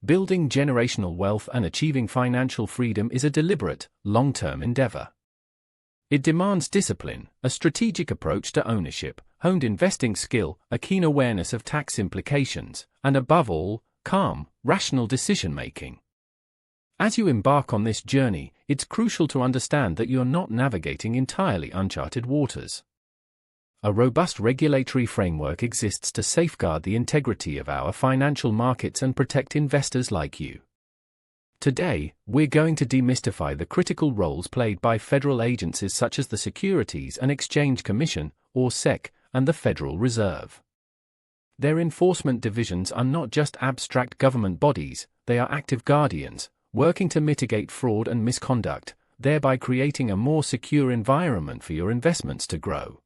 Building generational wealth and achieving financial freedom is a deliberate, long-term endeavor. It demands discipline, a strategic approach to ownership, honed investing skill, a keen awareness of tax implications, and above all, calm, rational decision-making. As you embark on this journey, it's crucial to understand that you're not navigating entirely uncharted waters. A robust regulatory framework exists to safeguard the integrity of our financial markets and protect investors like you. Today, we're going to demystify the critical roles played by federal agencies such as the Securities and Exchange Commission, or SEC, and the Federal Reserve. Their enforcement divisions are not just abstract government bodies, they are active guardians, working to mitigate fraud and misconduct, thereby creating a more secure environment for your investments to grow.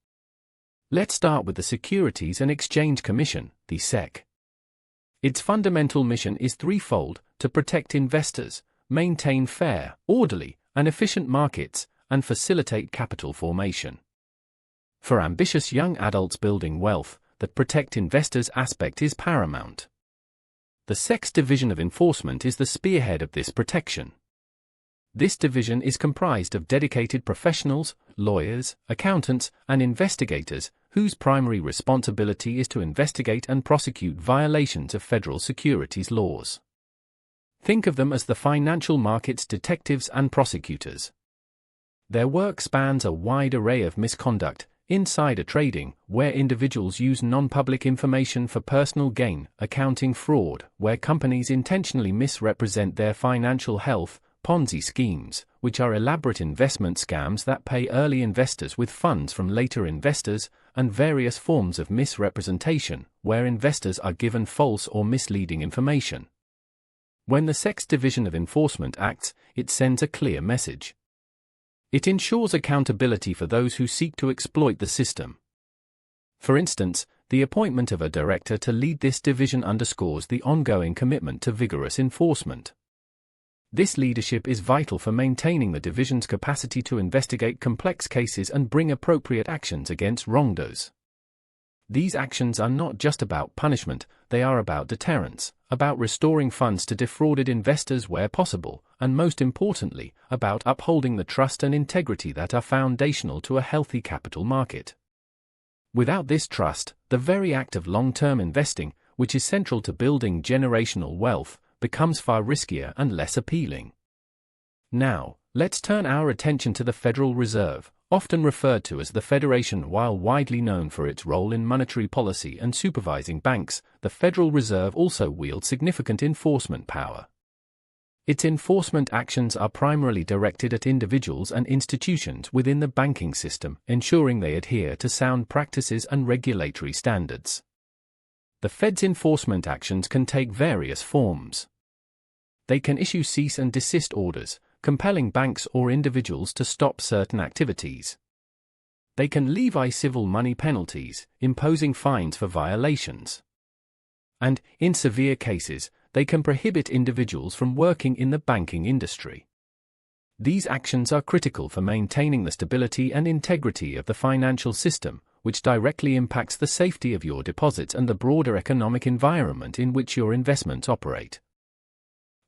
Let's start with the Securities and Exchange Commission, the SEC. Its fundamental mission is threefold: to protect investors, maintain fair, orderly, and efficient markets, and facilitate capital formation. For ambitious young adults building wealth, the protect investors aspect is paramount. The SEC's Division of Enforcement is the spearhead of this protection. This division is comprised of dedicated professionals, lawyers, accountants, and investigators, whose primary responsibility is to investigate and prosecute violations of federal securities laws. Think of them as the financial markets detectives and prosecutors. Their work spans a wide array of misconduct: insider trading, where individuals use non-public information for personal gain; accounting fraud, where companies intentionally misrepresent their financial health; Ponzi schemes, which are elaborate investment scams that pay early investors with funds from later investors; and various forms of misrepresentation, where investors are given false or misleading information. When the SEC's Division of Enforcement acts, it sends a clear message. It ensures accountability for those who seek to exploit the system. For instance, the appointment of a director to lead this division underscores the ongoing commitment to vigorous enforcement. This leadership is vital for maintaining the division's capacity to investigate complex cases and bring appropriate actions against wrongdoers. These actions are not just about punishment, they are about deterrence, about restoring funds to defrauded investors where possible, and most importantly, about upholding the trust and integrity that are foundational to a healthy capital market. Without this trust, the very act of long-term investing, which is central to building generational wealth, becomes far riskier and less appealing. Now, let's turn our attention to the Federal Reserve, often referred to as the Federation. While widely known for its role in monetary policy and supervising banks, the Federal Reserve also wields significant enforcement power. Its enforcement actions are primarily directed at individuals and institutions within the banking system, ensuring they adhere to sound practices and regulatory standards. The Fed's enforcement actions can take various forms. They can issue cease and desist orders, compelling banks or individuals to stop certain activities. They can levy civil money penalties, imposing fines for violations. And, in severe cases, they can prohibit individuals from working in the banking industry. These actions are critical for maintaining the stability and integrity of the financial system, which directly impacts the safety of your deposits and the broader economic environment in which your investments operate.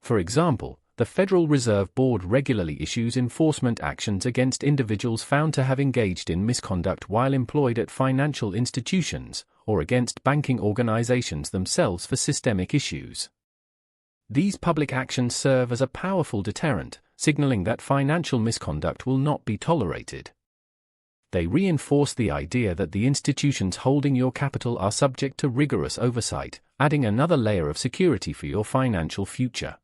For example, the Federal Reserve Board regularly issues enforcement actions against individuals found to have engaged in misconduct while employed at financial institutions, or against banking organizations themselves for systemic issues. These public actions serve as a powerful deterrent, signaling that financial misconduct will not be tolerated. They reinforce the idea that the institutions holding your capital are subject to rigorous oversight, adding another layer of security for your financial future.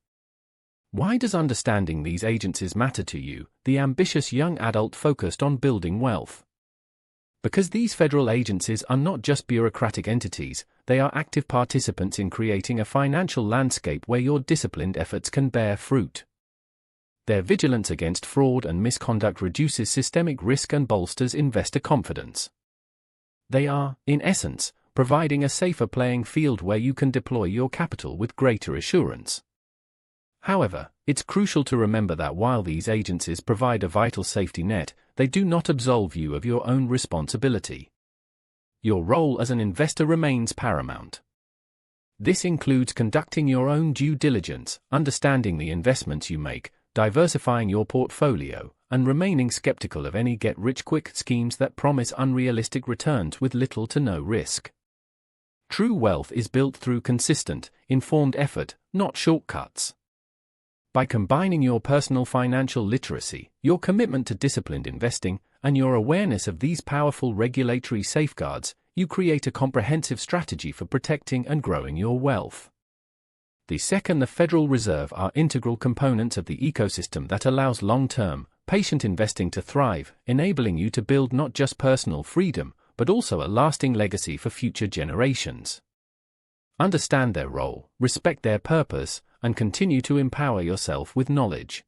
Why does understanding these agencies matter to you, the ambitious young adult focused on building wealth? Because these federal agencies are not just bureaucratic entities, they are active participants in creating a financial landscape where your disciplined efforts can bear fruit. Their vigilance against fraud and misconduct reduces systemic risk and bolsters investor confidence. They are, in essence, providing a safer playing field where you can deploy your capital with greater assurance. However, it's crucial to remember that while these agencies provide a vital safety net, they do not absolve you of your own responsibility. Your role as an investor remains paramount. This includes conducting your own due diligence, understanding the investments you make, diversifying your portfolio, and remaining skeptical of any get-rich-quick schemes that promise unrealistic returns with little to no risk. True wealth is built through consistent, informed effort, not shortcuts. By combining your personal financial literacy, your commitment to disciplined investing, and your awareness of these powerful regulatory safeguards, you create a comprehensive strategy for protecting and growing your wealth. The SEC and the Federal Reserve are integral components of the ecosystem that allows long-term, patient investing to thrive, enabling you to build not just personal freedom, but also a lasting legacy for future generations. Understand their role, respect their purpose, and continue to empower yourself with knowledge.